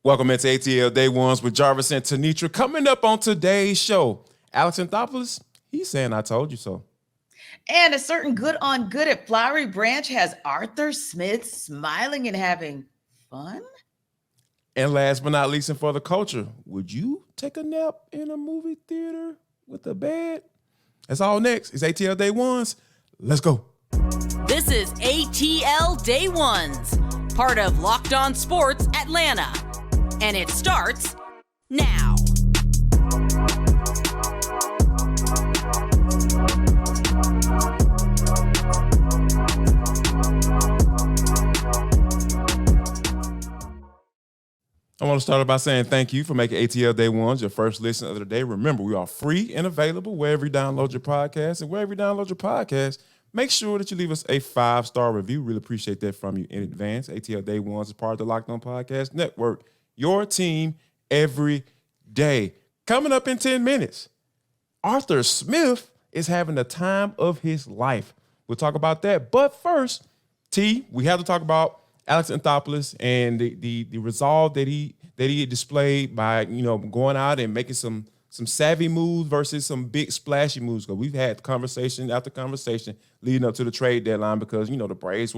Welcome into ATL Day Ones with Jarvis and Tenitra. Coming up on today's show, Alex Anthopoulos, he's saying I told you so. And a certain good on good at Flowery Branch has Arthur Smith smiling and having fun. And last but not least, and for the culture, would you take a nap in a movie theater with a bed? That's all next. It's ATL Day Ones. Let's go. This is ATL Day Ones, part of Locked On Sports Atlanta. And it starts now. I want to start by saying thank you for making ATL Day Ones your first listen of the day. Remember, we are free and available wherever you download your podcast. And wherever you download your podcast, make sure that you leave us a 5-star review. Really appreciate that from you in advance. ATL Day Ones is part of the Locked On Podcast Network. Your team every day. Coming up in 10 minutes, Arthur Smith is having the time of his life. We'll talk about that. But first, T, we have to talk about Alex Anthopoulos and the resolve that he displayed by, going out and making some savvy moves versus some big splashy moves. Because we've had conversation after conversation leading up to the trade deadline because, the Braves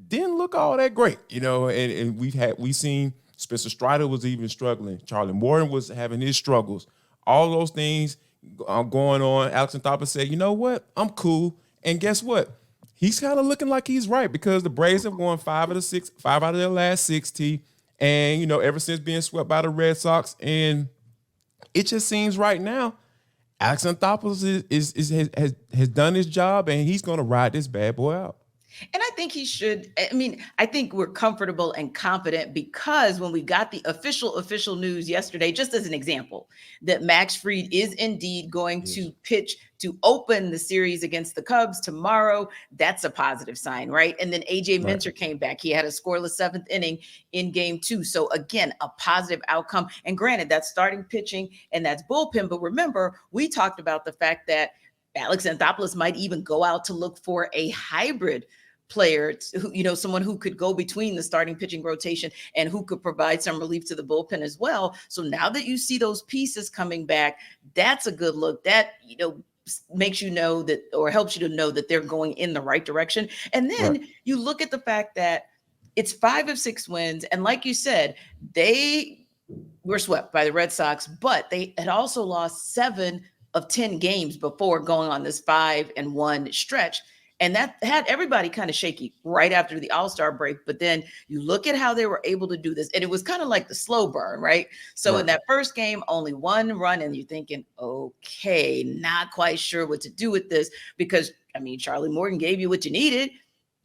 didn't look all that great, and we've seen Spencer Strider was even struggling. Charlie Morton was having his struggles. All those things going on. Alex Anthopoulos said, you know what? I'm cool. And guess what? He's kind of looking like he's right because the Braves have won 5 out of their last 60. And, ever since being swept by the Red Sox. And it just seems right now, Alex Anthopoulos has done his job and he's going to ride this bad boy out. And I think he should. I think we're comfortable and confident because when we got the official news yesterday, just as an example, that Max Fried is indeed going to pitch to open the series against the Cubs tomorrow, that's a positive sign, right? And then AJ Minter came back. He had a scoreless 7th inning in game 2. So again, a positive outcome. And granted, that's starting pitching and that's bullpen. But remember, we talked about the fact that Alex Anthopoulos might even go out to look for a hybrid player, who, someone who could go between the starting pitching rotation and who could provide some relief to the bullpen as well. So now that you see those pieces coming back, that's a good look. That, makes you know that, or helps you to know that they're going in the right direction. And then you look at the fact that it's 5 of 6 wins. And like you said, they were swept by the Red Sox, but they had also lost 7 of 10 games before going on this 5-1 stretch. And that had everybody kind of shaky right after the All-Star break. But then you look at how they were able to do this. And it was kind of like the slow burn, right? So in that first game, only 1 run. And you're thinking, okay, not quite sure what to do with this. Because, Charlie Morton gave you what you needed.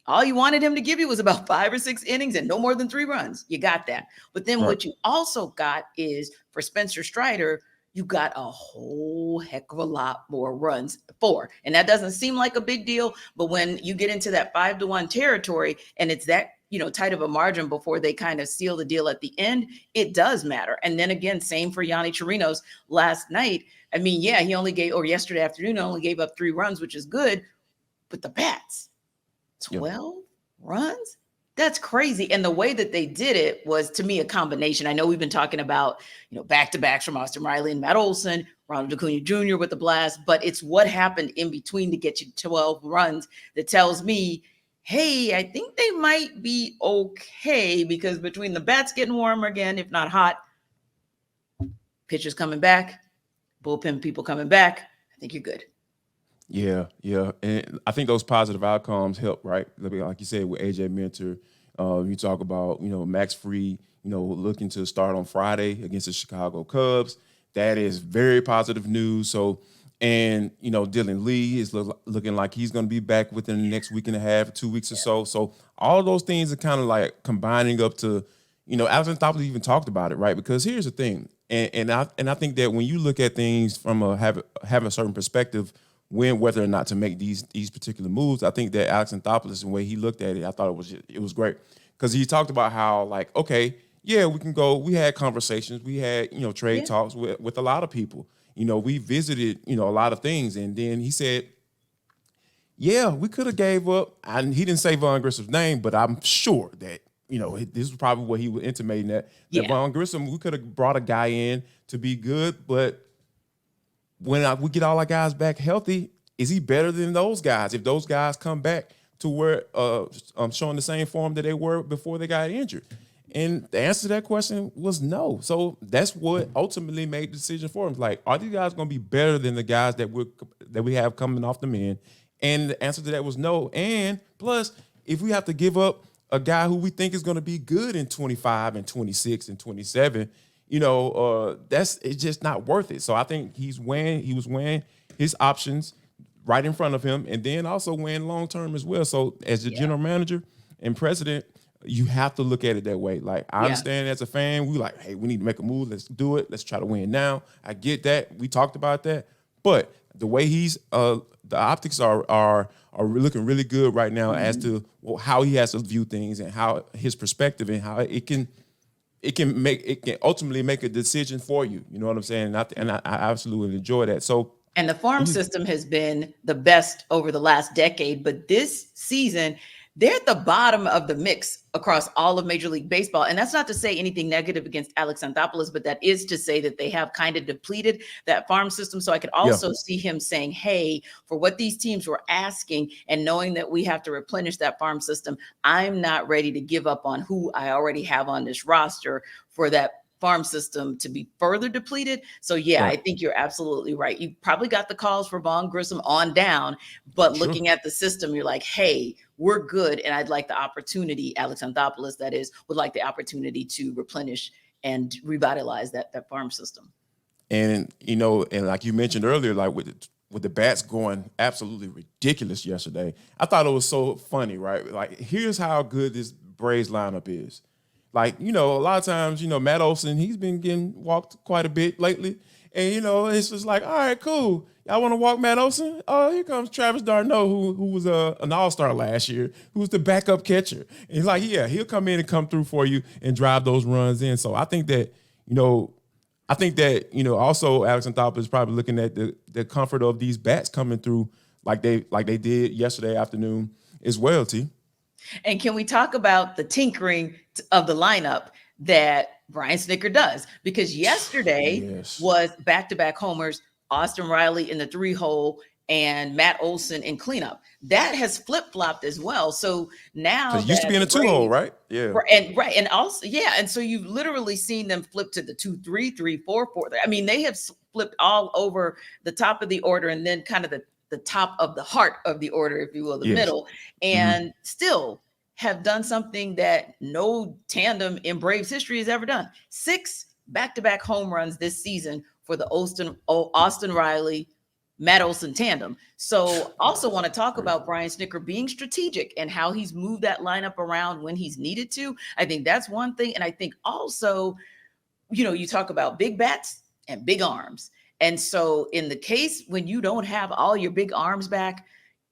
All you wanted him to give you was about 5 or 6 innings and no more than 3 runs. You got that. But then what you also got is for Spencer Strider, you got a whole heck of a lot more runs for. And that doesn't seem like a big deal, but when you get into that 5-1 territory and it's that, tight of a margin before they kind of seal the deal at the end, it does matter. And then again, same for Yanni Chirinos last night. He only gave, or yesterday afternoon, only gave up 3 runs, which is good, but the bats, 12 runs? That's crazy. And the way that they did it was, to me, a combination. I know we've been talking about, back-to-backs from Austin Riley and Matt Olson, Ronald Acuna Jr. with the blast, but it's what happened in between to get you 12 runs that tells me, hey, I think they might be okay because between the bats getting warmer again, if not hot, pitchers coming back, bullpen people coming back, I think you're good. Yeah. And I think those positive outcomes help, right? Like you said, with AJ Minter, you talk about, Max Fried, looking to start on Friday against the Chicago Cubs. That is very positive news. So, and, Dylan Lee is looking like he's going to be back within the next week and a half, 2 weeks or so. So all those things are kind of like combining up to, Alex Anthopoulos even talked about it, right? Because here's the thing. And I think that when you look at things from having a certain perspective, whether or not to make these particular moves, I think that Alex Anthopoulos, the way he looked at it, I thought it was great because he talked about how, like, okay, yeah, we can go. We had conversations, we had trade talks with a lot of people. We visited a lot of things, and then he said, yeah, we could have gave up. And he didn't say Von Grissom's name, but I'm sure that this is probably what he was intimating that Yeah. Vaughn Grissom, we could have brought a guy in to be good, but when we get all our guys back healthy, is he better than those guys? If those guys come back to where showing the same form that they were before they got injured? And the answer to that question was no. So that's what ultimately made the decision for him. Like, are these guys going to be better than the guys that we have coming off the men? And the answer to that was no. And plus, if we have to give up a guy who we think is going to be good in 25 and 26 and 27, it's just not worth it. So I think he was weighing his options right in front of him, and then also weighing long term as well. So as the general manager and president, you have to look at it that way. Like, I understand as a fan, we like, hey, we need to make a move. Let's do it. Let's try to win now. I get that. We talked about that. But the way the optics are looking really good right now as to how he has to view things and how his perspective and how it can ultimately make a decision for you. You know what I'm saying? And I absolutely enjoy that. So. And the farm system has been the best over the last decade, but this season, they're at the bottom of the mix across all of Major League Baseball. And that's not to say anything negative against Alex Anthopoulos, but that is to say that they have kind of depleted that farm system. So I could also see him saying, hey, for what these teams were asking and knowing that we have to replenish that farm system, I'm not ready to give up on who I already have on this roster for that farm system to be further depleted. So I think you're absolutely right. You probably got the calls for Vaughn Grissom on down, but looking at the system, you're like, hey, we're good. And I'd like the opportunity, Alex Anthopoulos, that is, would like the opportunity to replenish and revitalize that farm system. And, and like you mentioned earlier, like with the bats going absolutely ridiculous yesterday, I thought it was so funny, right? Like, here's how good this Braves lineup is. Like, a lot of times, Matt Olson, he's been getting walked quite a bit lately. And, it's just like, all right, cool. Y'all want to walk Matt Olson? Oh, here comes Travis d'Arnaud, who was an all-star last year, who was the backup catcher. And he's like, yeah, he'll come in and come through for you and drive those runs in. So I think that, also Alex Anthopoulos is probably looking at the comfort of these bats coming through like they did yesterday afternoon as well, T. And can we talk about the tinkering of the lineup that Brian Snitker does? Because yesterday was back-to-back homers, Austin Riley in the 3-hole and Matt Olson in cleanup. That has flip-flopped as well. So now it used to be in a 2-hole, right? Yeah. And also, and so you've literally seen them flip to the 2-3, 3-4, 4. I mean, they have flipped all over the top of the order and then kind of the top of the heart of the order, if you will, the middle, and still have done something that no tandem in Braves history has ever done. 6 back-to-back home runs this season for the Austin Riley, Matt Olson tandem. So also want to talk about Brian Snitker being strategic and how he's moved that lineup around when he's needed to. I think that's one thing. And I think also, you talk about big bats and big arms. And so in the case when you don't have all your big arms back,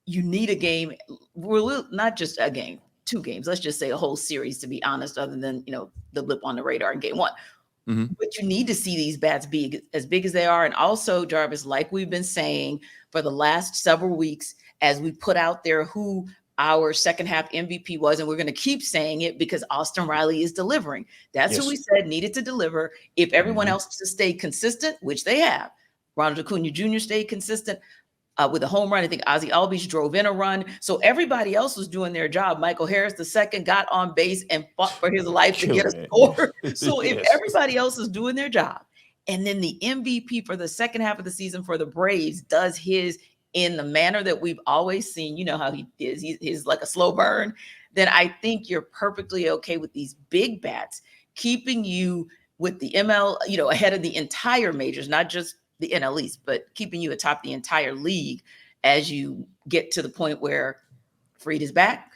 you need a game. Well, not just a game, 2 games. Let's just say a whole series, to be honest, other than, the blip on the radar in game 1. But you need to see these bats be as big as they are. And also, Jarvis, like we've been saying for the last several weeks, as we put out there who our second half MVP was, and we're going to keep saying it because Austin Riley is delivering. That's who we said needed to deliver. If everyone else has stayed consistent, which they have, Ronald Acuna Jr. stayed consistent with a home run. I think Ozzie Albies drove in a run. So everybody else was doing their job. Michael Harris II got on base and fought for his life to get a score. So if everybody else is doing their job, and then the MVP for the second half of the season for the Braves does his in the manner that we've always seen, you know how he is, he's like a slow burn, then I think you're perfectly okay with these big bats keeping you with the ML, ahead of the entire majors, not just the NL East, but keeping you atop the entire league as you get to the point where Fried is back,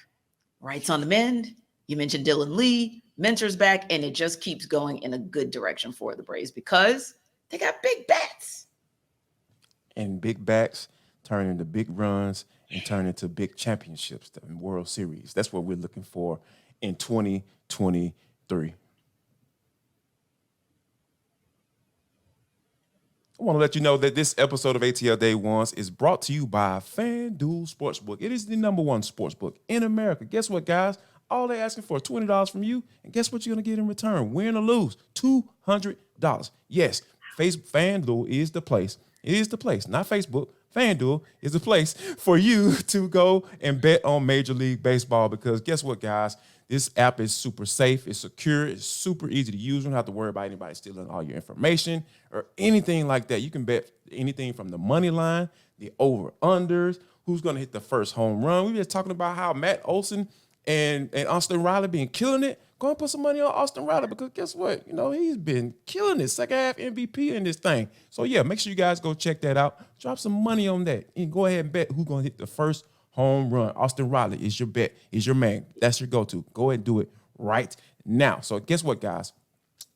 Wright's on the mend. You mentioned Dylan Lee, Mentor's back, and it just keeps going in a good direction for the Braves because they got big bats. And big bats turn into big runs and turn into big championships and World Series. That's what we're looking for in 2023. I want to let you know that this episode of ATL Day Ones is brought to you by FanDuel Sportsbook. It is the #1 sportsbook in America. Guess what, guys? All they're asking for is $20 from you. And guess what you're going to get in return? Win or lose, $200. Yes, FanDuel is the place. It is the place, not Facebook. FanDuel is the place for you to go and bet on Major League Baseball because guess what, guys? This app is super safe. It's secure. It's super easy to use. You don't have to worry about anybody stealing all your information or anything like that. You can bet anything from the money line, the over-unders, who's going to hit the first home run. We were just talking about how Matt Olson and Austin Riley been killing it. Go and put some money on Austin Riley because guess what? He's been killing it. Second half MVP in this thing. So, yeah, make sure you guys go check that out. Drop some money on that and go ahead and bet who's going to hit the first home run. Austin Riley is your bet, is your man. That's your go-to. Go ahead and do it right now. So, guess what, guys?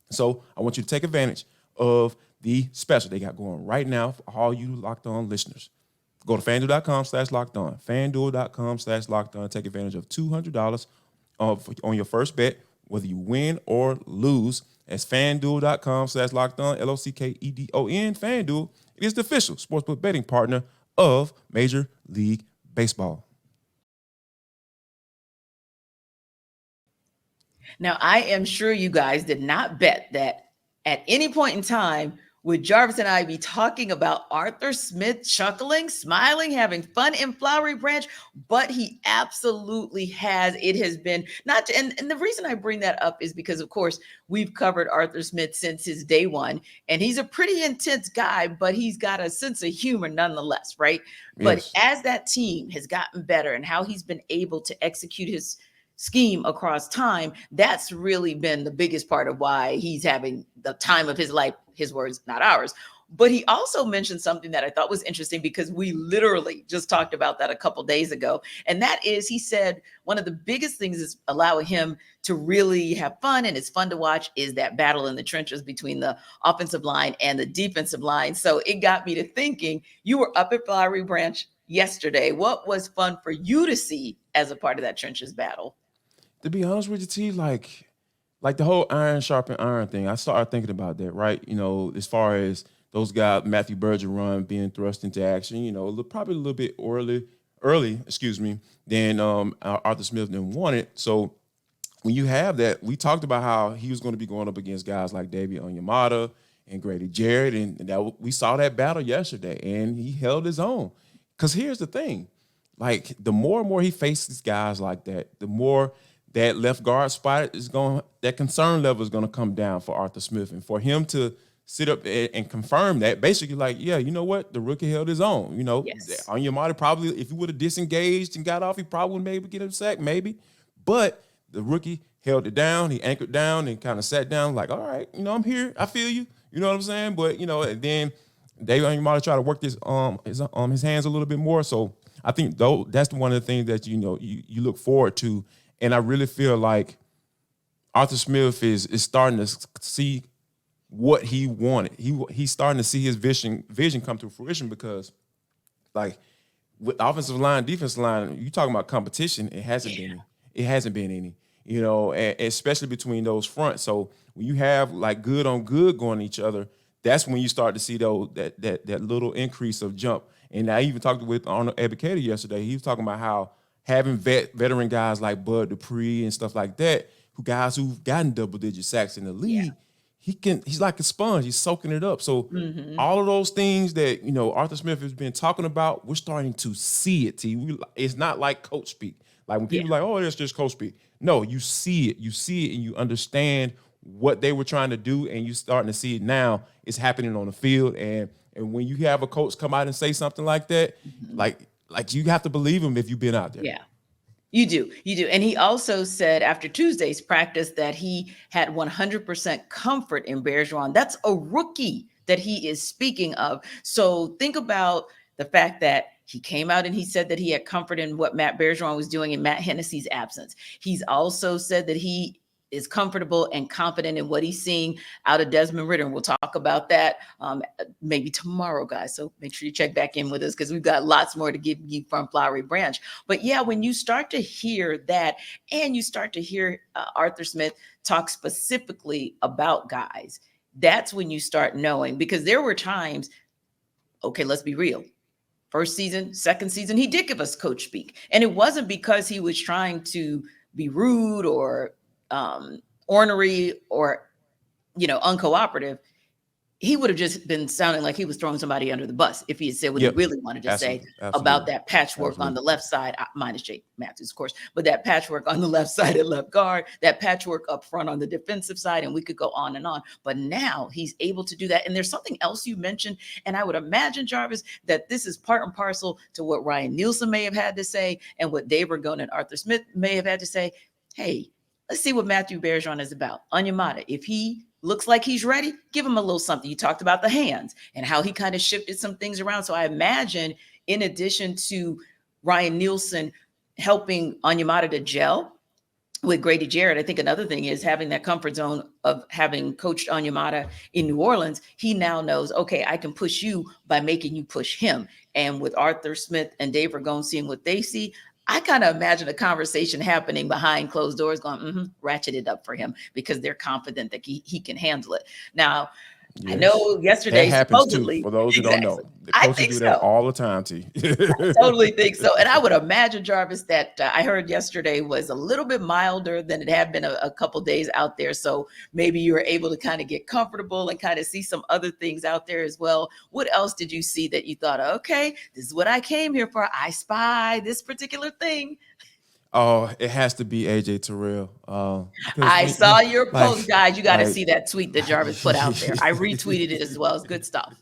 So, I want you to take advantage of the special they got going right now for all you Locked On listeners. Go to FanDuel.com/LockedOn. FanDuel.com/LockedOn. Take advantage of $200 on your first bet, whether you win or lose. That's FanDuel.com/LockedOn, LOCKEDON. FanDuel is the official sportsbook betting partner of Major League Baseball. Now, I am sure you guys did not bet that at any point in time would Jarvis and I be talking about Arthur Smith chuckling, smiling, having fun in Flowery Branch, but he absolutely has. It has been not, and the reason I bring that up is because, of course, we've covered Arthur Smith since his day one, and he's a pretty intense guy, but he's got a sense of humor nonetheless, right? Yes. But as that team has gotten better and how he's been able to execute his scheme across time, that's really been the biggest part of why he's having the time of his life, his words, not ours. But he also mentioned something that I thought was interesting because we literally just talked about that a couple days ago. And that is, he said, one of the biggest things is allowing him to really have fun and it's fun to watch is that battle in the trenches between the offensive line and the defensive line. So it got me to thinking, you were up at Flowery Branch yesterday. What was fun for you to see as a part of that trenches battle? To be honest with you, T, like the whole iron sharpen iron thing, I started thinking about that, right? As far as those guys, Matthew Bergeron being thrust into action, probably a little bit early, than Arthur Smith didn't want it. So when you have that, we talked about how he was going to be going up against guys like David Onyemata and Grady Jarrett, and that we saw that battle yesterday, and he held his own. Because here's the thing, like the more and more he faces guys like that, the more that left guard spot that concern level is going to come down for Arthur Smith. And for him to sit up and confirm that, basically like, yeah, you know what? The rookie held his own. Yes. Onyemata probably, if he would have disengaged and got off, he probably would maybe get him sacked, maybe. But the rookie held it down. He anchored down and kind of sat down like, all right, I'm here. I feel you. You know what I'm saying? But, and then David Onyemata tried to work his hands a little bit more. So I think that's one of the things that, you look forward to. And I really feel like Arthur Smith is starting to see what he wanted. He's starting to see his vision come to fruition because, like, with offensive line, defensive line, you talking about competition. It hasn't been any. It hasn't been any. And especially between those fronts. So when you have like good on good going each other, that's when you start to see that little increase of jump. And I even talked with Arnold Ebiketie yesterday. He was talking about how having veteran guys like Bud Dupree and stuff like that, guys who've gotten double-digit sacks in the league, he's like a sponge. He's soaking it up. So all of those things that, Arthur Smith has been talking about, we're starting to see it, T. It's not like coach speak. Like when people are like, oh, that's just coach speak. No, you see it. You see it and you understand what they were trying to do, and you're starting to see it now. It's happening on the field. And when you have a coach come out and say something like that, like you have to believe him if you've been out there. Yeah, you do. And he also said after Tuesday's practice that he had 100% comfort in Bergeron. That's a rookie that he is speaking of. So think about the fact that he came out and he said that he had comfort in what Matt Bergeron was doing in Matt Hennessy's absence. He's also said that he is comfortable and confident in what he's seeing out of Desmond Ridder. And we'll talk about that maybe tomorrow, guys. So make sure you check back in with us because we've got lots more to give you from Flowery Branch. But yeah, when you start to hear that and you start to hear Arthur Smith talk specifically about guys, that's when you start knowing, because there were times, okay, let's be real. First season, second season, he did give us coach speak. And it wasn't because he was trying to be rude or ornery or, uncooperative, he would have just been sounding like he was throwing somebody under the bus if he had said what he really wanted to say about that patchwork on the left side, minus Jake Matthews, of course, but that patchwork on the left side at left guard, that patchwork up front on the defensive side, and we could go on and on. But now he's able to do that. And there's something else you mentioned, and I would imagine, Jarvis, that this is part and parcel to what Ryan Nielsen may have had to say and what Dave Ragone and Arthur Smith may have had to say. Hey, let's see what Matthew Bergeron is about. Onyemata, if he looks like he's ready, give him a little something. You talked about the hands and how he kind of shifted some things around. So I imagine, in addition to Ryan Nielsen helping Onyemata to gel with Grady Jarrett, I think another thing is having that comfort zone of having coached Onyemata in New Orleans. He now knows, okay, I can push you by making you push him. And with Arthur Smith and Dave Ragone seeing what they see, I kind of imagine a conversation happening behind closed doors going, ratchet it up for him because they're confident that he can handle it. Now, yes. I know yesterday, that happens supposedly, too, for those who don't know. The coaches do that all the time, T. I totally think so. And I would imagine, Jarvis, that I heard yesterday was a little bit milder than it had been a couple days out there. So maybe you were able to kind of get comfortable and kind of see some other things out there as well. What else did you see that you thought, okay, this is what I came here for. I spy this particular thing. Oh, it has to be AJ Terrell. I saw your post, guys. You got to see that tweet that Jarvis put out there. I retweeted it as well. It's good stuff.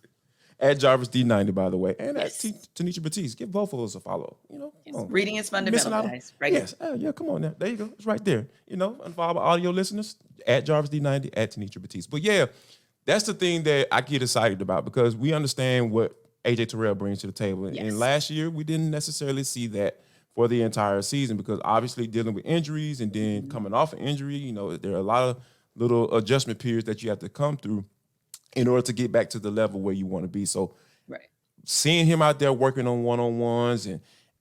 At Jarvis D90, by the way, and at Tenitra Batiste. Give both of us a follow. Reading is fundamental, guys. Right? Yes. Yeah. Come on now. There you go. It's right there. And for our audio listeners, at Jarvis D90, at Tenitra Batiste. But yeah, that's the thing that I get excited about because we understand what AJ Terrell brings to the table. Yes. And last year, we didn't necessarily see that for the entire season because obviously dealing with injuries and then coming off an injury, there are a lot of little adjustment periods that you have to come through in order to get back to the level where you want to be. So seeing him out there working on one-on-ones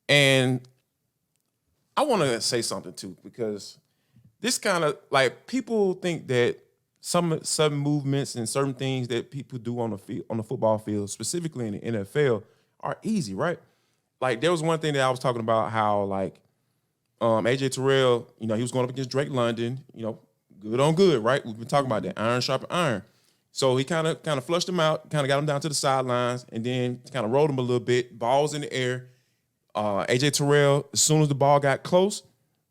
and I want to say something too, because this kind of like people think that some movements and certain things that people do on the field, on the football field, specifically in the NFL, are easy, right? Like there was one thing that I was talking about how like AJ Terrell, he was going up against Drake London, good on good, right? We've been talking about that, iron sharpen iron. So he kind of flushed him out, kind of got him down to the sidelines, and then kind of rolled him a little bit, balls in the air. AJ Terrell, as soon as the ball got close,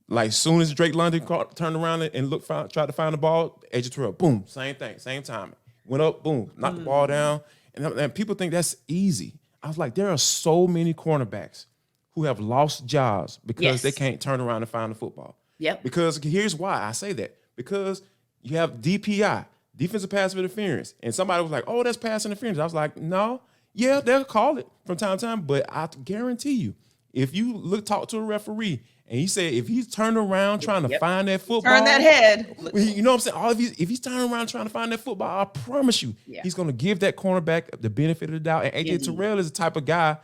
like as soon as Drake London turned around and tried to find the ball, AJ Terrell, boom, same thing, same time. Went up, boom, knocked the ball down. And people think that's easy. I was like, there are so many cornerbacks who have lost jobs because they can't turn around and find the football. Yep. Because here's why I say that. Because you have DPI, defensive passive interference, and somebody was like, oh, that's pass interference. I was like, no, yeah, they'll call it from time to time, but I guarantee you, if you talk to a referee and he said if he's turning around trying to find that football, turn that head. You know what I'm saying? If he's turning around trying to find that football, I promise you, he's going to give that cornerback the benefit of the doubt. And AJ Terrell is the type of guy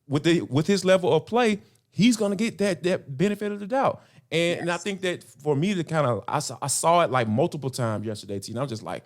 with his level of play, he's going to get that benefit of the doubt. And I think that for me to kind of, I saw it like multiple times yesterday, T. And I'm just like,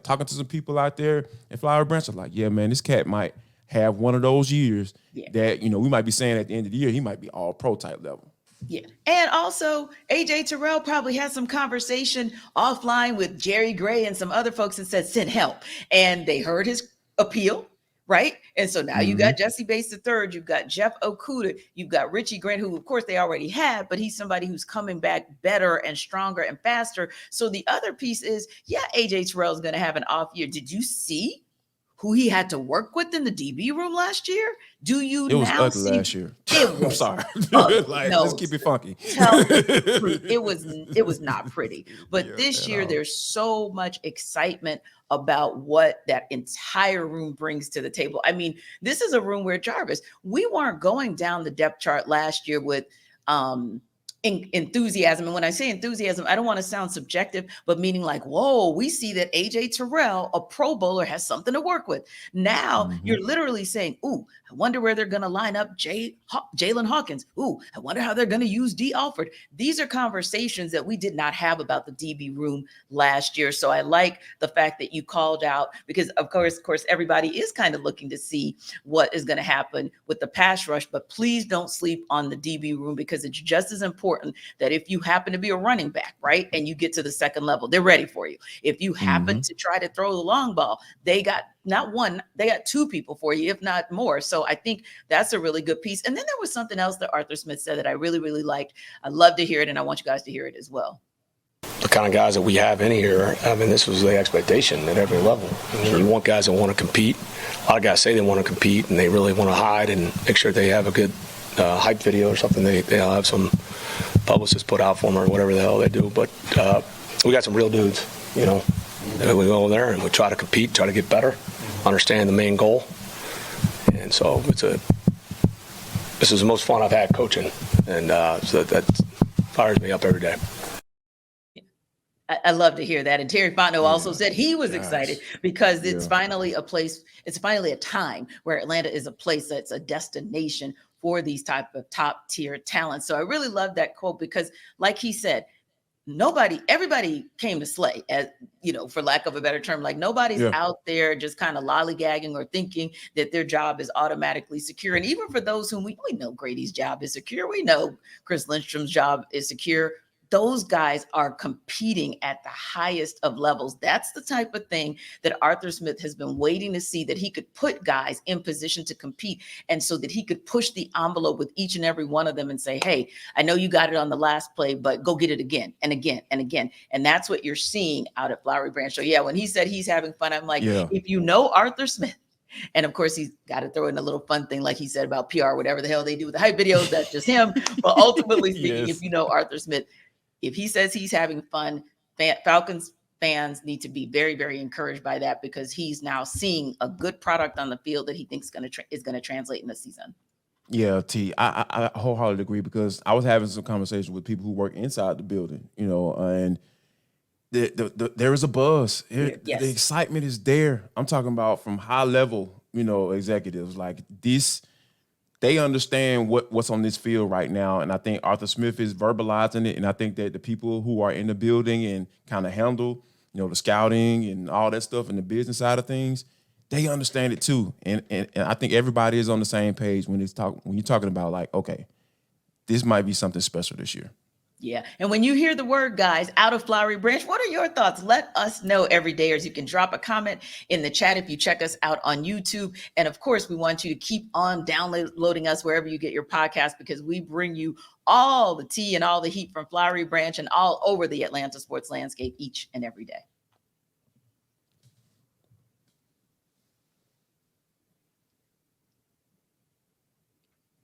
talking to some people out there in Flowery Branch, I'm like, yeah, man, this cat might have one of those years that, we might be saying at the end of the year, he might be all pro type level. Yeah. And also AJ Terrell probably had some conversation offline with Jerry Gray and some other folks and said, send help. And they heard his appeal. Right. And so now you got Jesse Bates III, you've got Jeff Okudah, you've got Richie Grant, who of course they already had, but he's somebody who's coming back better and stronger and faster. So the other piece is, AJ Terrell is going to have an off year. Did you see who he had to work with in the DB room last year? Do you now see? It was ugly last year. I'm sorry. Let's keep it funky. It was not pretty. But this year, there's so much excitement about what that entire room brings to the table. I mean, this is a room where, Jarvis, we weren't going down the depth chart last year with enthusiasm. And when I say enthusiasm, I don't want to sound subjective, but meaning like, whoa, we see that AJ Terrell, a Pro Bowler, has something to work with. Now you're literally saying, ooh, wonder where they're going to line up Jalen Hawkins. Ooh, I wonder how they're going to use D. Alford. These are conversations that we did not have about the DB room last year. So I like the fact that you called out, because of course, everybody is kind of looking to see what is going to happen with the pass rush, but please don't sleep on the DB room, because it's just as important that if you happen to be a running back, right, and you get to the second level, they're ready for you. If you happen to try to throw the long ball, they got not one, they got two people for you, if not more. So I think that's a really good piece. And then there was something else that Arthur Smith said that I really, really liked. I love to hear it, and I want you guys to hear it as well. The kind of guys that we have in here, I mean, this was the expectation at every level. I mean, you want guys that want to compete. A lot of guys say they want to compete, and they really want to hide and make sure they have a good hype video or something. They'll have some publicist put out for them or whatever the hell they do. But we got some real dudes, you know. And we go there and we try to compete, try to get better, understand the main goal. And so this is the most fun I've had coaching, and so that fires me up every day. I love to hear that. And Terry Fontenot also said he was excited because it's finally a place, it's finally a time where Atlanta is a place that's a destination for these type of top tier talents. So I really love that quote, because like he said, everybody came to slay, as you know, for lack of a better term. Like nobody's out there just kind of lollygagging or thinking that their job is automatically secure. And even for those whom we know Grady's job is secure, we know Chris Lindstrom's job is secure. Those guys are competing at the highest of levels. That's the type of thing that Arthur Smith has been waiting to see, that he could put guys in position to compete, and so that he could push the envelope with each and every one of them and say, hey, I know you got it on the last play, but go get it again and again and again. And that's what you're seeing out at Flowery Branch. So yeah, when he said he's having fun, I'm like, if you know Arthur Smith, and of course, he's got to throw in a little fun thing, like he said about PR, whatever the hell they do with the hype videos, that's just him. But ultimately speaking, if you know Arthur Smith, if he says he's having fun, Falcons fans need to be very, very encouraged by that, because he's now seeing a good product on the field that he thinks is going to translate in the season. Yeah, T, I wholeheartedly agree, because I was having some conversation with people who work inside the building, you know, and there is a buzz. The excitement is there. I'm talking about from high level, you know, executives like this. They understand what's on this field right now, and I think Arthur Smith is verbalizing it, and I think that the people who are in the building and kind of handle, you know, the scouting and all that stuff and the business side of things, they understand it too. And I think everybody is on the same page when you're talking about like, okay, this might be something special this year. Yeah. And when you hear the word, guys, out of Flowery Branch, what are your thoughts? Let us know every day, or you can drop a comment in the chat if you check us out on YouTube. And of course, we want you to keep on downloading us wherever you get your podcast, because we bring you all the tea and all the heat from Flowery Branch and all over the Atlanta sports landscape each and every day.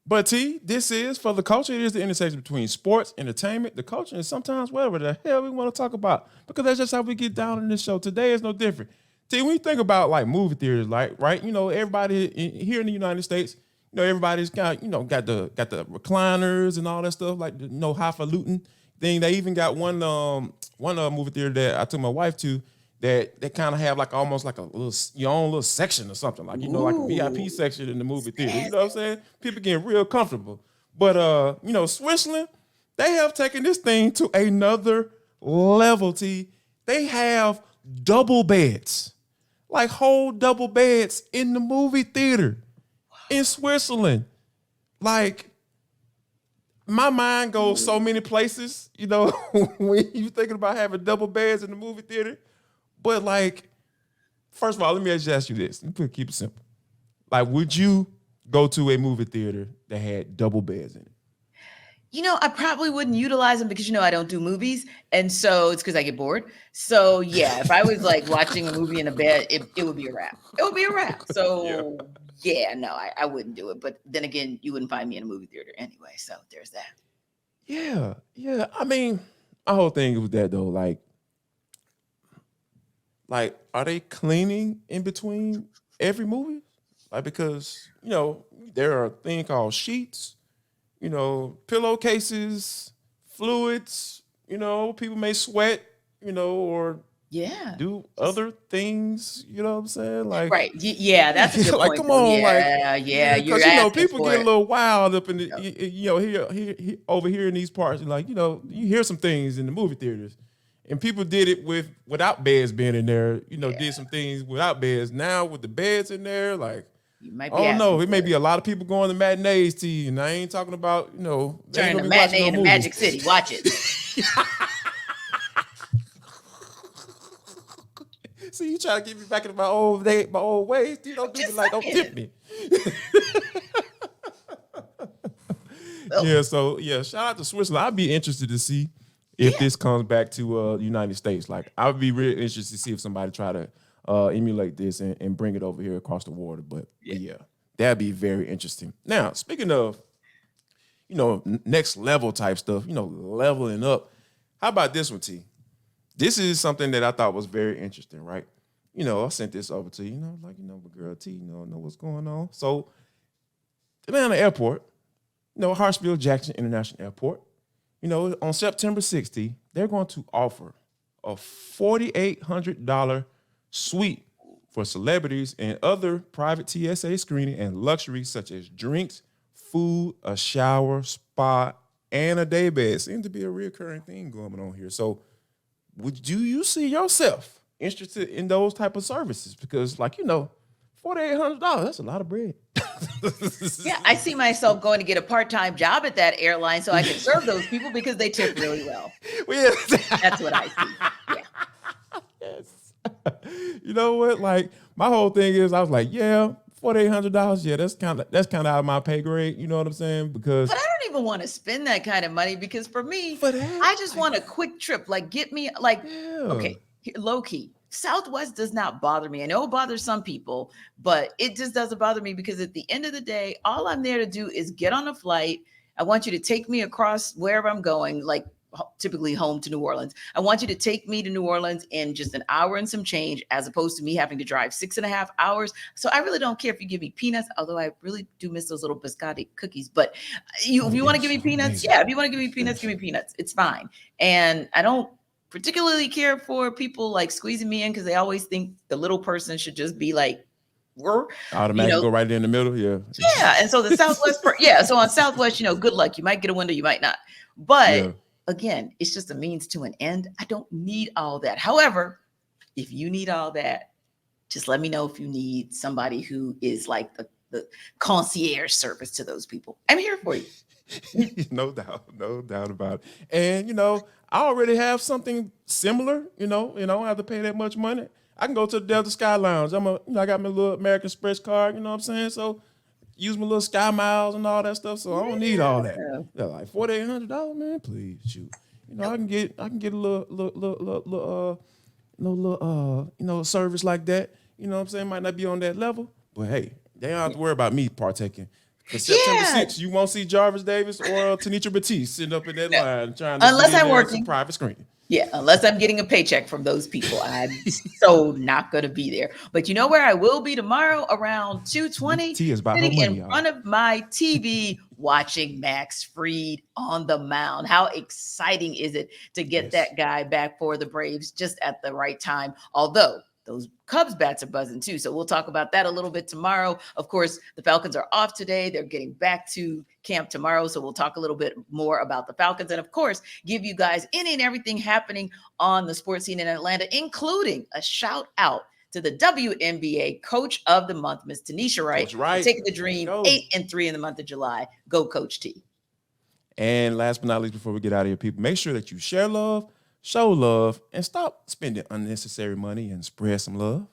But T, this is for the culture. It is the intersection between sports, entertainment, the culture, and sometimes whatever the hell we want to talk about, because that's just how we get down in this show. Today is no different. T, when you think about like movie theaters, like, right, you know, everybody here in the United States, you know, everybody's got, you know, got the recliners and all that stuff, like the highfalutin thing. They even got one movie theater that I took my wife to, that they kind of have like almost like a little your own little section or something, like, you know, like a VIP section in the movie theater. You know what I'm saying? People getting real comfortable. But you know, Switzerland, they have taken this thing to another level. T, they have double beds, like whole double beds in the movie theater in Switzerland. Like, my mind goes so many places, you know, when you're thinking about having double beds in the movie theater. But like, first of all, let me just ask you this. Let me keep it simple. Like, would you go to a movie theater that had double beds in it? You know, I probably wouldn't utilize them, because, you know, I don't do movies. And so it's because I get bored. So yeah, if I was like watching a movie in a bed, it would be a wrap. It would be a wrap. So yeah, no, I wouldn't do it. But then again, you wouldn't find me in a movie theater anyway. So there's that. Yeah. I mean, my whole thing with that though, like, are they cleaning in between every movie? Like, because, you know, there are a thing called sheets, you know, pillowcases, fluids, you know, people may sweat, you know, or Yeah. do other things. You know what I'm saying? Like, Right. Yeah, that's a good like, point. come though. on, like, Yeah, you're because asking people for get a it. little wild up in the, Yep. here over here in these parts. Like, you hear some things in the movie theaters, and people did it without beds being in there. Did some things without beds. Now with the beds in there, like, You might I be don't know. asking It may for be it. a lot of people going to matinees to you, and I ain't talking about they ain't Turning gonna a be watching matinee no into movies. Magic City. Watch it. See, you try to get me back into my old ways. You don't do me Just like, don't saying. tip me. Oh, Yeah, so shout out to Switzerland. I'd be interested to see if this comes back to the United States. Like, I would be really interested to see if somebody try to emulate this and bring it over here across the water. But yeah, that'd be very interesting. Now, speaking of, next level type stuff, leveling up. How about this one, T? This is something that I thought was very interesting, right? I sent this over to you, my girl T, know what's going on. So, Atlanta Airport, Hartsfield-Jackson International Airport, on September 16th, they're going to offer a $4,800 suite for celebrities and other private TSA screening and luxuries such as drinks, food, a shower, spa, and a day bed. Seems to be a recurring thing going on here. So, do you see yourself interested in those type of services? Because, $4,800, that's a lot of bread. yeah, I see myself going to get a part-time job at that airline so I can serve those people because they tip really well. Well, That's what I see. Yeah. yes. You know what? Like, my whole thing is, I was like, yeah, $4,800. Yeah, that's kind of out of my pay grade. You know what I'm saying? Because But I don't even want to spend that kind of money because for me, For that, I just want a quick trip. Like, get me, okay, low key. Southwest does not bother me. I know it bothers some people, but it just doesn't bother me because at the end of the day, all I'm there to do is get on a flight. I want you to take me across wherever I'm going, like typically home to New Orleans. I want you to take me to New Orleans in just an hour and some change, as opposed to me having to drive 6.5 hours. So I really don't care if you give me peanuts, although I really do miss those little biscotti cookies. But if you want to give me peanuts, if you want to give me peanuts, give me peanuts. It's fine. And I don't particularly care for people like squeezing me in because they always think the little person should just be like, automatically go right in the middle. Yeah. Yeah. And so the Southwest, so on Southwest, good luck. You might get a window, you might not. But again, it's just a means to an end. I don't need all that. However, if you need all that, just let me know if you need somebody who is like the concierge service to those people. I'm here for you. No doubt about it. And I already have something similar. I don't have to pay that much money. I can go to the Delta Sky Lounge. I got my little American Express card. You know what I'm saying? So use my little Sky Miles and all that stuff. So I don't need all that. They're like $4,800, man. Please, shoot. I can get a little service like that. You know what I'm saying? Might not be on that level, but hey, they don't have to worry about me partaking. For September 6th, you won't see Jarvis Davis or Tenitra Batiste sitting up in that line trying to unless I'm working some private screening. Yeah, unless I'm getting a paycheck from those people, I'm so not going to be there. But you know where I will be tomorrow around 2:20? T is about sitting her money, in front of my TV watching Max Fried on the mound. How exciting is it to get that guy back for the Braves just at the right time? Although those Cubs bats are buzzing too. So we'll talk about that a little bit tomorrow. Of course, the Falcons are off today. They're getting back to camp tomorrow. So we'll talk a little bit more about the Falcons and of course, give you guys any and everything happening on the sports scene in Atlanta, including a shout out to the WNBA Coach of the Month, Miss Tanisha Wright. Right. Taking the dream 8-3 in the month of July. Go Coach T. And last but not least, before we get out of here, people, make sure that you share love, show love, and stop spending unnecessary money and spread some love.